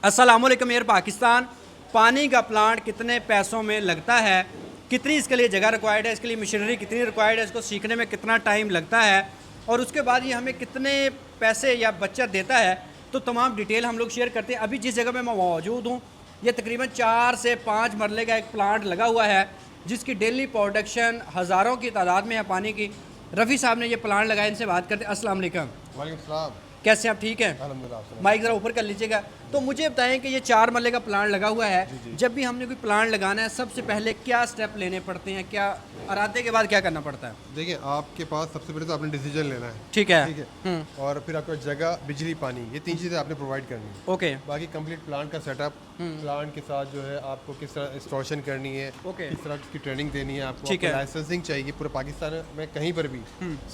अस्सलामुअलैकुम एयर पाकिस्तान। पानी का प्लांट कितने पैसों में लगता है, कितनी इसके लिए जगह रिक्वायर्ड है, इसके लिए मशीनरी कितनी रिक्वायर्ड है, इसको सीखने में कितना टाइम लगता है और उसके बाद ये हमें कितने पैसे या बचत देता है, तो तमाम डिटेल हम लोग शेयर करते हैं। अभी जिस जगह पे मैं मौजूद हूँ ये तकरीबन 4 से 5 मरले का एक प्लांट लगा हुआ है जिसकी डेली प्रोडक्शन हज़ारों की तादाद में है पानी की। रफ़ी साहब ने ये प्लांट लगाया, इनसे बात करते हैं। अस्सलाम वालेकुम। वालेकुम सलाम। कैसे आप, ठीक हैं? अल्हम्दुलिल्लाह। माइक ज़रा ऊपर कर लीजिएगा। तो मुझे बताएं कि ये 4 मरले का प्लांट लगा हुआ है, जब भी हमने कोई प्लांट लगाना है सबसे पहले क्या स्टेप लेने पड़ते हैं, क्या इरादे के बाद क्या करना पड़ता है? देखिए, आपके पास सबसे पहले तो आपने डिसीजन लेना है। ठीक है। ठीक है। और फिर आपको जगह, बिजली, पानी, ये 3 चीज़ें आपने प्रोवाइड करनी है। ओके। बाकी कंप्लीट प्लांट का सेटअप, प्लांट के साथ जो है आपको किस तरह इंस्टॉलेशन करनी है, ओके। किस तरह की ट्रेनिंग देनी है आपको, ठीक है। लाइसेंसिंग चाहिए पूरे पाकिस्तान में कहीं पर भी,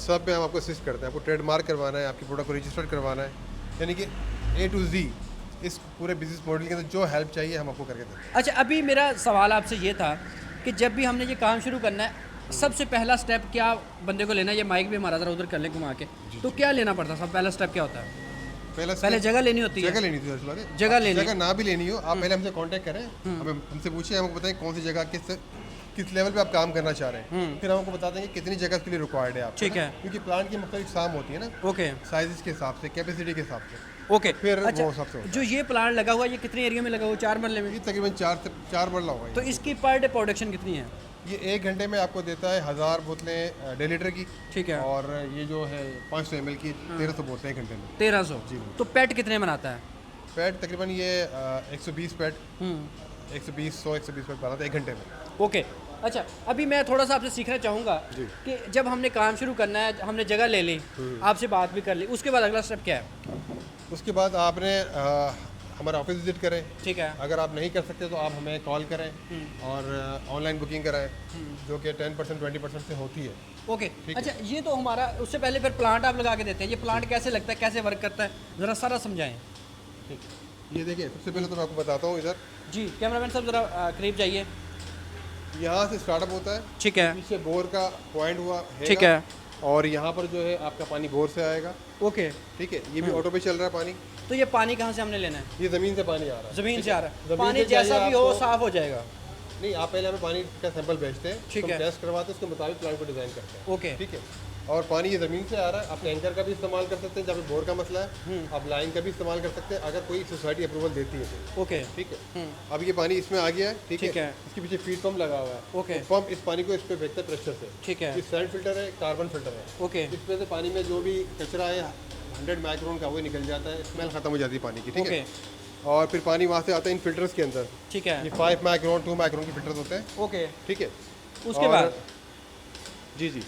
सब में हम आपको असिस्ट करते हैं। आपको ट्रेडमार्क करवाना है, आपकी प्रोडक्ट को रजिस्टर करवाना है, यानी कि A to Z इस पूरे बिजनेस मॉडल के अंदर जो हेल्प चाहिए हम आपको करके दें। अच्छा, अभी मेरा सवाल आपसे ये था कि जब भी हमने ये काम शुरू करना है सबसे पहला स्टेप क्या बंदे को लेना है? ये माइक भी हमारा ज़रा उधर कर लें घुमा के, तो क्या लेना पड़ता है? सब पहला स्टेप क्या होता है? पहले जगह लेनी होती है। जगह लेनी थी बात है। जगह लेनी, जगह ना भी लेनी हो, आप पहले हमसे कांटेक्ट करें, हमें हमसे पूछिए, हमको बताएं कौन सी जगह किस लेवल पे आप काम करना चाह रहे हैं, फिर हम आपको बता देंगे कितनी जगह इसके लिए रिक्वायर्ड है आप। ठीक है। क्योंकि प्लांट की मुख्तलिफ साम होती है ना, ओके साइज़ के हिसाब से, कैपेसिटी के हिसाब से, ओके। फिर अच्छा, वो सबसे होता जो ये प्लांट लगा हुआ है ये कितने एरिया में लगा हुआ है? 4 मरले में। है। ये तकरीबन 4 मरला होगा तो इसकी पर डे प्रोडक्शन कितनी है? ये 1 घंटे में आपको देता है 1000 बोतलें 1.5 लीटर की। ठीक है। और ये जो है 500 ml की 1300 बोतलें 1 घंटे में। 1300। जी। तो पेट कितने बनाता है? पैड तकरीबन ये 120 पैड, 120 120 पैड बनाता है 1 घंटे में। ओके। अच्छा, अभी मैं थोड़ा सा आपसे सीखना चाहूँगा कि जब हमने काम शुरू करना है, हमने जगह ले ली, आपसे बात भी कर ली, उसके बाद अगला स्टेप क्या है? उसके बाद आपने हमारा ऑफिस विजिट करें। ठीक है। अगर आप नहीं कर सकते तो आप हमें कॉल करें और ऑनलाइन बुकिंग कराएं, जो कि 10% 20% से होती है। ओके। अच्छा, ये तो हमारा, उससे पहले फिर प्लांट आप लगा के देते हैं, ये प्लांट कैसे लगता है, कैसे वर्क करता है, ज़रा सारा समझाएं। ठीक है। ये देखिए, सबसे पहले तो मैं आपको बताता हूँ, इधर जी कैमरामैन साहब ज़रा करीब जाइए। यहाँ से स्टार्टअप होता है, ठीक है। पीछे बोर का पॉइंट हुआ है, ठीक है। और यहाँ पर जो है आपका पानी बोर से आएगा। ओके। ठीक है। ये भी ऑटो पे चल रहा है पानी। तो ये पानी कहाँ से हमने लेना है? ये ज़मीन से पानी आ रहा है। ज़मीन से आ रहा है। ज़मीन पानी से चाहिए जैसा भी हो आपको। साफ़ हो जाएगा। नहीं, आप पहले हमें पानी का सैंपल भेजते हैं, ठीक हम है। टेस्ट करवाते हैं, उसके मुताबिक प्लांट को डिज़ाइन करते हैं। ओके। ठीक है। और पानी ये ज़मीन से आ रहा है, आप टैंकर का भी इस्तेमाल कर सकते हैं जहाँ पे बोर का मसला है, आप लाइन का भी इस्तेमाल कर सकते हैं अगर कोई सोसाइटी अप्रूवल देती है तो। ओके। ठीक है। अब ये पानी इसमें आ गया है। ठीक ठीक है। इसके पीछे फीड पंप लगा हुआ है। ओके। तो पंप इस पानी को इस पे भेजता है प्रेशर से। ठीक है। ये सैंड फिल्टर है, कार्बन फिल्टर है। ओके। इस पे से पानी में जो भी कचरा है 100 माइक्रोन का वो निकल जाता है, स्मेल खत्म हो जाती है पानी की। ठीक है। और फिर पानी वहाँ से आता है इन फिल्टर्स के अंदर। ठीक है। ये 5 माइक्रोन 2 माइक्रोन के फिल्टर्स होते हैं। ओके। ठीक है। उसके और- बाद जी।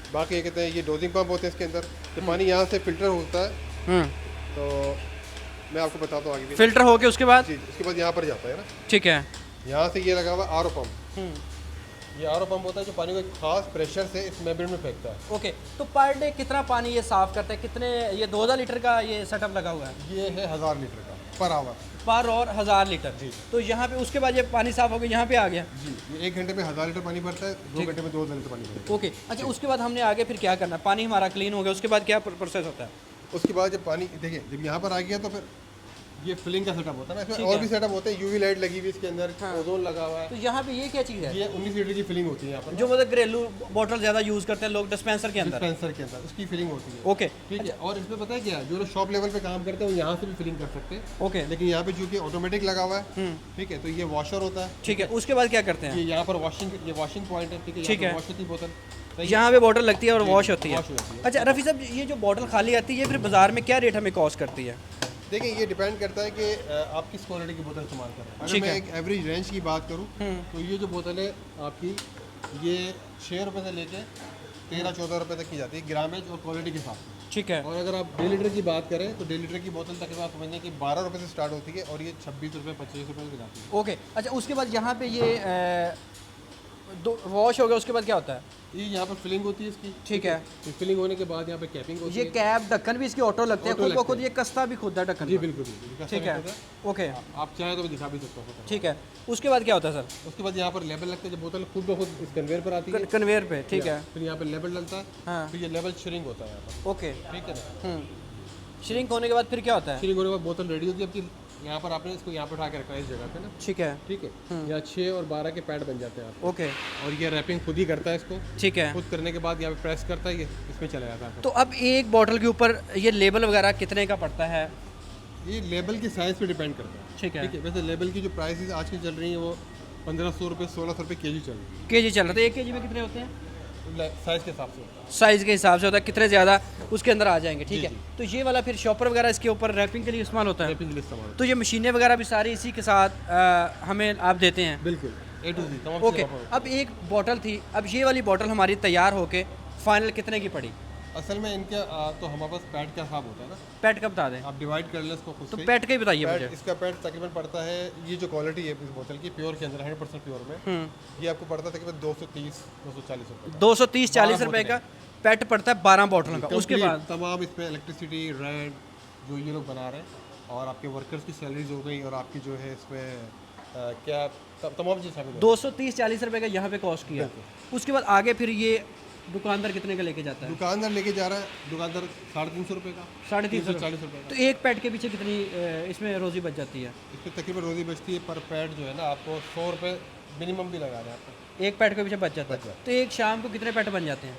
बाकी ये कहते हैं ये डोजिंग पंप होते हैं इसके अंदर, तो पानी यहाँ से फिल्टर होता है। तो मैं आपको बताता हूँ आगे भी। फिल्टर हो के उसके बाद? जी, उसके बाद यहाँ पर जाता है ना, ठीक है। यहाँ से ये लगा हुआ आर ओ पंप। ये आर ओ पंप होता है जो पानी को एक खास प्रेशर से इस मेम्ब्रेन में फेंकता है। ओके। तो पर डे कितना पानी ये साफ़ करता है? कितने, ये 2000 लीटर का ये सेटअप लगा हुआ है? ये है 1000 लीटर का पर आवर। पर और 1000 लीटर। जी। तो यहाँ पे उसके बाद ये पानी साफ़ हो गया, यहाँ पे आ गया। जी, ये 1 घंटे में 1000 लीटर पानी भरता है, 2 घंटे में 2000 लीटर पानी भरता ओके। अच्छा, उसके बाद हमने आगे फिर क्या करना है? पानी हमारा क्लीन हो गया, उसके बाद क्या प्रोसेस होता है? है। उसके बाद जब पानी, देखिए, जब यहाँ पर आ गया तो फिर ये फिलिंग का सेटअप होता है ना, ठीक इसमें और है। भी सेटअप होते हैं। यूवी लाइट लगी हुई इसके अंदर, ओजोन लगा हुआ है। तो यहाँ पे ये क्या चीज़ है? ये 19 लीटर की फिलिंग होती है यहाँ पर, जो मतलब घरेलू बॉटल ज़्यादा यूज़ करते हैं लोग डिस्पेंसर के अंदर। डिस्पेंसर के अंदर उसकी फिलिंग होती है। ओके। ठीक है। और इसमें पता है क्या है, जो लोग शॉप लेवल पे काम करते हैं वो यहाँ से भी फिलिंग कर सकते हैं, ओके। लेकिन यहाँ पे चूंकि ऑटोमेटिक लगा हुआ है, ठीक है, तो ये वॉशर होता है। ठीक है। उसके बाद क्या करते हैं? ये यहाँ पर ये वॉशिंग पॉइंट है। ठीक है। ठीक है। वॉश होती है बोतल, सही है? यहाँ पे बॉटल लगती है और वॉश होती है। वॉश होती है। अच्छा रफ़ी साहब, ये जो बॉटल खाली आती है फिर बाजार में क्या रेट हमें कॉस्ट करती है? देखिए, ये डिपेंड करता है कि आप किस क्वालिटी की बोतल इस्तेमाल कर रहे हैं। अगर ठीक मैं है। एक एवरेज रेंज की बात करूँ तो ये जो बोतल है आपकी, ये 6 रुपये से लेके 13-14 रुपये तक की जाती है, ग्रामेज और क्वालिटी के हिसाब से। ठीक है। और अगर आप 1.5 लीटर की बात करें तो 1.5 लीटर की बोतल तकरीबन आप समझें कि 12 रुपये से स्टार्ट होती है और ये 26 रुपये 25 रुपये की जाती है। ओके। अच्छा, उसके बाद यहाँ पे ये वॉश हो गया, उसके बाद क्या होता है? ये यहाँ पर फिलिंग होती है इसकी। ठीक है। तो फिलिंग होने के बाद यहाँ पे कैपिंग होती ये है। कैप ढक्कन भी इसके ऑटो लगते हैं, ऑटो खुद ब लगते खुद ये कसता भी खुद है ढक्कन जी पर। बिल्कुल बिल्कुल। ठीक है। ओके। आप चाहें तो मैं दिखा भी सकता हूँ। ठीक है। उसके बाद क्या होता है सर? उसके बाद यहाँ पर लेबल लगता है, जब बोतल खुद ब खुद इस कन्वेयर पर आती है, कन्वेयर पे। ठीक है। फिर यहाँ पर लेबल लगता है, हाँ। फिर ये लेबल श्रिंक होता है यहाँ पर। ओके। ठीक है ना। श्रिंक होने के बाद फिर क्या होता है? श्रिंक होने के बाद बोतल रेडी होती है आपकी यहाँ पर आपने इसको यहाँ पर उठा के रखा है इस जगह पे ना, ठीक है। ठीक है। यहाँ 6 और 12 के पैड बन जाते हैं आप, ओके, और ये रैपिंग खुद ही करता है इसको। ठीक है। खुद करने के बाद यहाँ पे प्रेस करता है, ये इसमें चला जाता है। तो अब एक बॉटल के ऊपर ये लेबल वगैरह कितने का पड़ता है? ये लेबल के साइज़ पे डिपेंड करता है, ठीक है। ठीक है। वैसे लेबल की जो प्राइसेस आज की चल रही है वो 1500 रुपये 1600 रुपये केजी चल रही है। केजी चल रहा था। 1 केजी में कितने होते हैं? साइज़ के हिसाब से होता है। साइज़ के हिसाब से होता है, कितने ज़्यादा उसके अंदर आ जाएंगे, ठीक जी, है। जी। तो ये वाला फिर शॉपर वगैरह इसके ऊपर रैपिंग के लिए इस्तेमाल होता है। रैपिंग के लिए इस्तेमाल होता तो ये मशीनें वगैरह भी सारी इसी के साथ हमें आप देते हैं? है। बिल्कुल A to Z तमाम ओके। चीज़ें वहाँ पर अब एक बॉटल थी, अब ये वाली बॉटल हमारी तैयार होके फाइनल कितने की पड़ी? असल में इनका तो हमारे पास पैड का हिसाब होता है ना, पैट का बता दें। आप डिवाइड कर लें इसको खुद तो से। पैट का ही बताइए पैड, मुझे। इसका पैड तकरीबन पड़ता है, ये जो क्वालिटी है इस बोतल की प्योर के अंदर 100% प्योर में, ये आपको पड़ता है तकरीबन 230 240 रुपये। 230-40 रुपए का पैट पड़ता है 12 बॉटलों का। उसके Complete बाद तमाम इसमें इलेक्ट्रिसिटी, रेंट जो ये लोग बना रहे हैं, और आपके वर्कर्स की सैलरीज हो गई, और आपकी जो है इसमें क्या तमाम चीज़ शामिल है। 230-40 रुपए का यहाँ पे कॉस्ट किया। उसके बाद आगे फिर ये दुकानदार कितने का लेके जाता है? दुकानदार लेके जा रहा है, दुकानदार 350 रुपये का, 350 40 रुपये का। तो एक पैट के पीछे कितनी इसमें रोजी बच जाती है? इसमें तकरीबन रोज़ी बचती है पर पैड जो है ना, आपको 100 रुपये मिनिमम भी लगा रहे हैं आपको। एक पैट के पीछे बच जाता है। तो एक शाम को कितने पैट बन जाते हैं?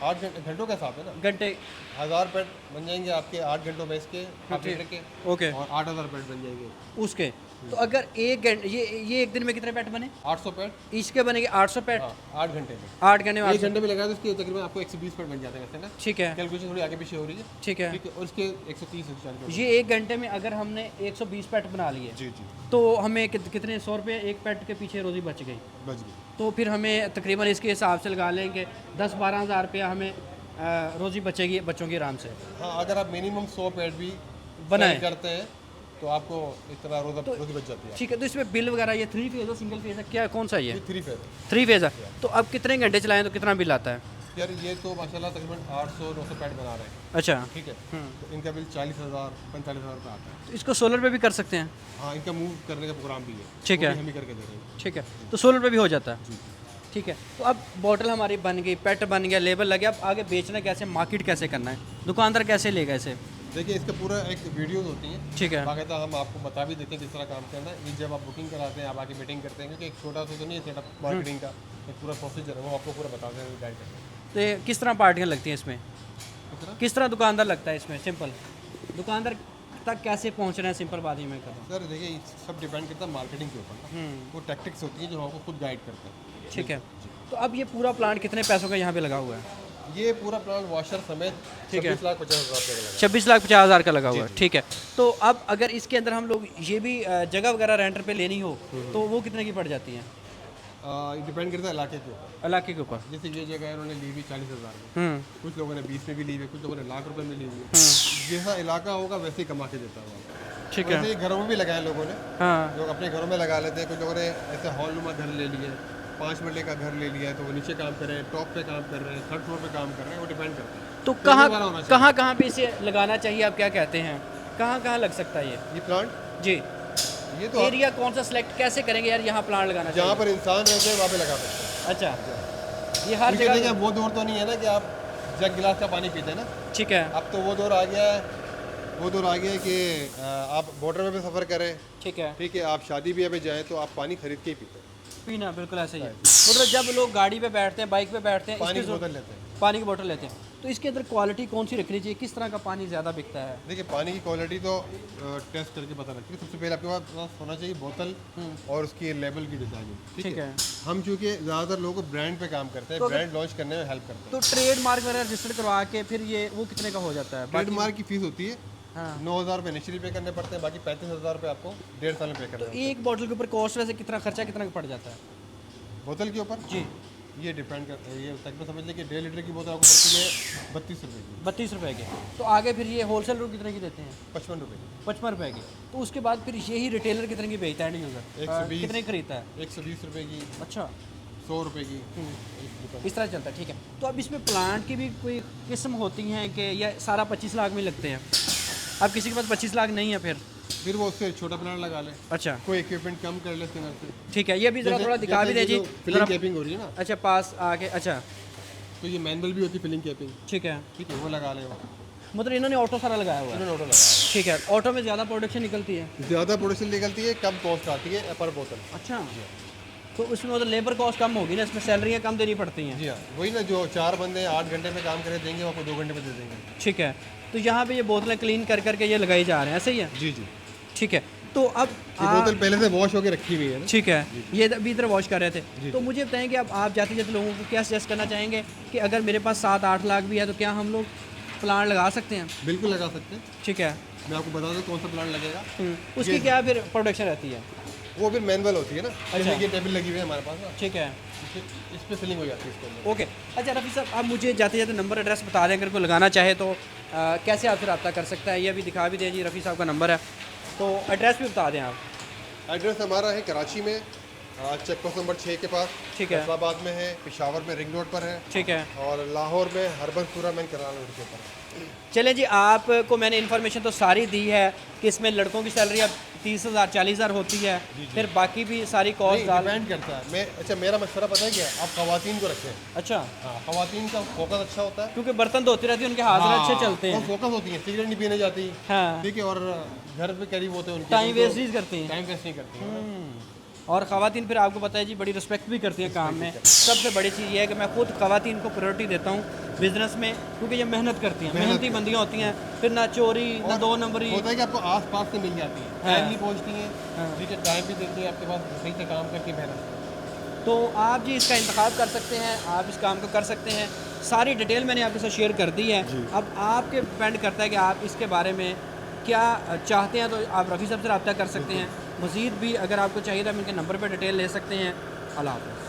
8 घंटों का हिसाब है ना, घंटे। 1000 पैड बन जाएंगे आपके 8 घंटों में इसके, हाफ लीटर के, ओके। और 8000 पैड बन जाएंगे उसके तो अगर एक घंटे ये एक दिन में कितने पैट बने? 800 पैड। इसके बनेंगे 800 पैट। हाँ, 8 घंटे में। 8 घंटे में 1 घंटे में लगाया तो इसके तकरीबन आपको 120 पैड बन जाते हैं वैसे ना, ठीक है, कैलकुलेशन थोड़ी आगे पीछे हो रही है, ठीक है। ठीक है। और इसके 130 140 ये एक घंटे में अगर हमने 120 पैट बना लिए जी जी तो हमें कितने 100 रुपये एक पैट के पीछे रोजी बच गई। बच गई। तो फिर हमें तकरीबन इसके हिसाब से लगा लेंगे 10-12 हज़ार रुपया हमें रोजी बचेगी बच्चों की आराम से। हाँ, अगर आप मिनिमम 100 पैड भी बनाएं। sell करते हैं तो आपको इतना रोज़ी बच जाती है। ठीक है। तो इसमें बिल वगैरह ये 3 फेज़ है, सिंगल फेज़ है, क्या कौन सा ये? ये 3 फेज 3 फेज़ है। तो अब कितने घंटे चलाएं तो कितना बिल आता है? यार, ये तो माशाल्लाह तकरीबन 800-900 पैड बना रहे हैं, अच्छा, ठीक है। तो इनका बिल 40,000 45,000 रुपये आता है। तो इसको सोलर पे भी कर सकते हैं? हाँ, इनका मूव करने का प्रोग्राम भी है, ठीक वो है। भी हम ही करके दे रहे हैं। ठीक है। तो सोलर पे भी हो जाता है? जी। ठीक है। तो अब बॉटल हमारी बन गई, पेट बन गया, लेबल लग गया, अब आगे बेचना कैसे, मार्केट कैसे करना है, दुकानदार कैसे लेगा इसे? देखिए, इसका पूरा एक वीडियोज़ होती हैं, ठीक है। बाकायदा हम आपको बता भी देते हैं किस तरह काम करना है। ये जब आप बुकिंग कराते हैं, आप आके मीटिंग करते हैं, क्योंकि एक छोटा सा तो नहीं है सेटअप मार्केटिंग का, एक पूरा प्रोसीजर है, वो आपको पूरा बताते हैं, गाइड करते हैं। तो ये किस तरह पार्टियाँ लगती हैं इसमें? किस तरह? किस तरह दुकानदार लगता है इसमें? सिंपल दुकानदार तक कैसे पहुंच रहे हैं, सिंपल बात ही मैं कर रहा हूँ। सर देखिए, सब डिपेंड करता है मार्केटिंग के ऊपर ना। वो टैक्टिक्स होती हैं जो आपको खुद गाइड करते हैं। ठीक है। तो अब ये पूरा प्लांट कितने पैसों का यहाँ पे लगा हुआ है? ये पूरा प्लान वॉशर समेत ठीक है। 26,50,000 रुपये का लगा। 26,50,000 का लगा हुआ है। ठीक है। तो अब अगर इसके अंदर हम लोग ये भी जगह वगैरह रेंटर पे लेनी हो तो वो कितने की पड़ जाती है? डिपेंड करता है इलाके के ऊपर। इलाके के ऊपर। जैसे ये जगह है, उन्होंने ली हुई 40,000 में, कुछ लोगों ने 20 में भी ली हुई है, कुछ लोगों ने लाख रुपए में ली हुई है। जैसा इलाका होगा वैसे ही कमा के देता होगा। ठीक है। वैसे ही घरों में भी लगाए लोगों ने, हाँ। लोग अपने घरों में लगा लेते हैं। कुछ लोगों ने ऐसे हॉल नुमा घर ले लिए, 5 मरले का घर ले लिया है, तो वो नीचे काम कर रहे हैं, टॉप पे काम कर रहे हैं, 3rd फ्लोर पे काम कर रहे हैं, वो डिपेंड करता है। तो वाला होना चाहिए। कहाँ पे इसे लगाना चाहिए, आप क्या कहते हैं? कहाँ लग सकता है ये प्लांट, जी? ये तो एरिया कौन सा सिलेक्ट कैसे करेंगे यार, यहाँ प्लांट लगाना चाहिए? जहाँ पर इंसान रहते हैं वहाँ पे लगा सकते हैं। अच्छा, ये हर क्योंकि जगह। देखिए, वो दौर तो नहीं है ना कि आप जग गिलास का पानी पीते हैं ना। ठीक है। अब तो वो दौर आ गया है, वो दौर आ गया है कि आप बॉर्डर में भी सफ़र करें, ठीक है। ठीक है, आप शादी ब्याह पे जाएं तो आप पानी खरीद के ही पीते हैं, पीना बिल्कुल ऐसे ही है। मतलब जब लोग गाड़ी पे बैठते हैं, बाइक पे बैठते हैं, पानी की इसकी बोतल लेते हैं। पानी की बोतल लेते हैं, तो इसके अंदर क्वालिटी कौन सी रखनी चाहिए, किस तरह का पानी ज़्यादा बिकता है? देखिए, पानी की क्वालिटी तो टेस्ट करके पता लगती है। सबसे पहले आपके पास होना चाहिए बोतल और उसकी लेबल की डिज़ाइनिंग, ठीक है। हम चूँकि ज़्यादातर लोग ब्रांड पे काम करते हैं, ब्रांड लॉन्च करने में हेल्प करते हैं। तो ट्रेड मार्क वगैरह रजिस्टर करवा के फिर ये वो कितने का हो जाता है? ट्रेडमार्क की फ़ीस होती है, हाँ। 9,000 रुपये इनिशियली पे करने पड़ते हैं, बाकी 35,000 रुपये आपको 1.5 साल में पे करना है। एक बॉटल के ऊपर कॉस्ट वैसे कितना खर्चा कितना का पड़ जाता है बोतल के ऊपर जी? ये डिपेंड करता है, ये तकरीबन समझ लें कि 1.5 लीटर की बोतल आपको पड़ती है 32 रुपये की, 32 रुपए के। तो आगे फिर ये होलसेल रेट कितने की देते हैं? 55 रुपये की, 55 रुपए की। तो उसके बाद फिर यही रिटेलर कितने की बेचता है, एंड यूज़र 120 कितने की खरीदता है? 120 रुपये की, अच्छा, 100 रुपये की, इस तरह चलता है। ठीक है। तो अब इसमें प्लांट की भी कोई किस्म होती हैं कि यह सारा 25 लाख में लगते हैं? अब किसी के पास 25 लाख नहीं है फिर वो उससे छोटा प्लांट लगा ले, अच्छा, कोई इक्विपमेंट कम कर ले इसके अंदर से। ठीक है। ये भी ज़रा थोड़ा दिखा भी दीजिए। फिलिंग कैपिंग हो रही है ना, अच्छा, पास आके, अच्छा, तो ये मैनुअल भी होती है फिलिंग कैपिंग, ठीक है। ठीक है, वो लगा ले वो। मतलब इन्होंने ऑटो सारा लगाया हुआ है। इन्होंने ऑटो लगाया ठीक है, ऑटो में ज़्यादा प्रोडक्शन निकलती है। है। ज़्यादा प्रोडक्शन निकलती है, कम कॉस्ट आती है पर बोतल। अच्छा, तो उसमें मतलब लेबर कॉस्ट कम होगी ना, इसमें सैलरियाँ कम देनी पड़ती हैं। जी हाँ, वही ना, जो 4 बंदे 8 घंटे में काम करे देंगे, वो आपको 2 घंटे में दे देंगे। ठीक है, तो यहाँ पे ये बोतलें क्लीन कर करके ये लगाई जा रहे हैं, ऐसे ही है? जी जी, ठीक है, तो अब ये बोतल पहले से वॉश होकर रखी हुई है ना। ठीक है, ये अभी इधर वॉश कर रहे थे, तो मुझे बताएं कि अब आप जाते जाते लोगों को क्या सजेस्ट करना चाहेंगे कि अगर मेरे पास 7-8 लाख भी है तो क्या हम लोग प्लांट लगा सकते हैं? बिल्कुल लगा सकते हैं। ठीक है, मैं आपको बता दूँ कौन सा प्लांट लगेगा। उसकी क्या फिर प्रोडक्शन रहती है? वो फिर मैनुअल होती है ना, जैसे ये टेबल लगी हुई है हमारे पास ना, ठीक है, इस पर फिलिंग हो जाती है इसके अंदर। ओके। अच्छा रफ़ी साहब, आप मुझे जाते जाते नंबर एड्रेस बता दें, अगर कोई लगाना चाहे तो कैसे आपसे रब्ता कर सकता है? ये अभी दिखा भी दें जी, रफ़ी साहब का नंबर है, तो एड्रेस भी बता दें आप। एड्रेस हमारा है कराची में, चेक पोस्ट नंबर 6 के पास। ठीक है। फैसलाबाद में है, पेशावर में रिंग रोड पर है, ठीक है, और लाहौर में हरबनपुरा में कराल रोड के ऊपर। चलें जी, आपको मैंने इन्फॉर्मेशन तो सारी दी है कि इसमें लड़कों की सैलरी अब 30,000 40,000 होती है, फिर बाकी भी सारी कॉस्ट डाल। डिपेंड करता है। मैं अच्छा, मेरा मशवरा पता है क्या, आप खवातीन को रखें। अच्छा, हाँ, खवातीन का फोकस अच्छा होता है, क्योंकि बर्तन धोती रहती है, उनके हाथ अच्छे चलते और हैं। फोकस होती है, सिगरेट नहीं पीने जाती, हाँ, ठीक है, और घर पे करीब होते हैं उनके, टाइम वेस्ट नहीं करती हैं। टाइम वेस्ट नहीं करती हैं। और ख़वातीन फिर आपको पता है जी, बड़ी रिस्पेक्ट भी करती हैं काम में। सबसे बड़ी चीज़ ये है कि मैं खुद ख़वातीन को प्रायोरिटी देता हूँ बिज़नेस में, क्योंकि ये मेहनत करती हैं, मेहनती बंदियाँ होती हैं, फिर ना चोरी ना 2 नंबरी। होता है कि आपको आस पास से मिल जाती है, हाँ। टाइम नहीं पहुँचती है, ठीक है, टाइम भी देती है आपके पास, सही से काम करके मेहनत। तो आप जी इसका इंतखाब कर सकते हैं, आप इस काम को कर सकते हैं। सारी डिटेल मैंने आपके साथ शेयर कर दी है। अब आपके डिपेंड करता है कि आप इसके बारे में क्या चाहते हैं, तो आप रफ़ी साहब से रब्ता कर सकते हैं। मज़ीद भी अगर आपको चाहिए तो आप इनके नंबर पर डिटेल ले सकते हैं। अल्लाह हाफ़िज़।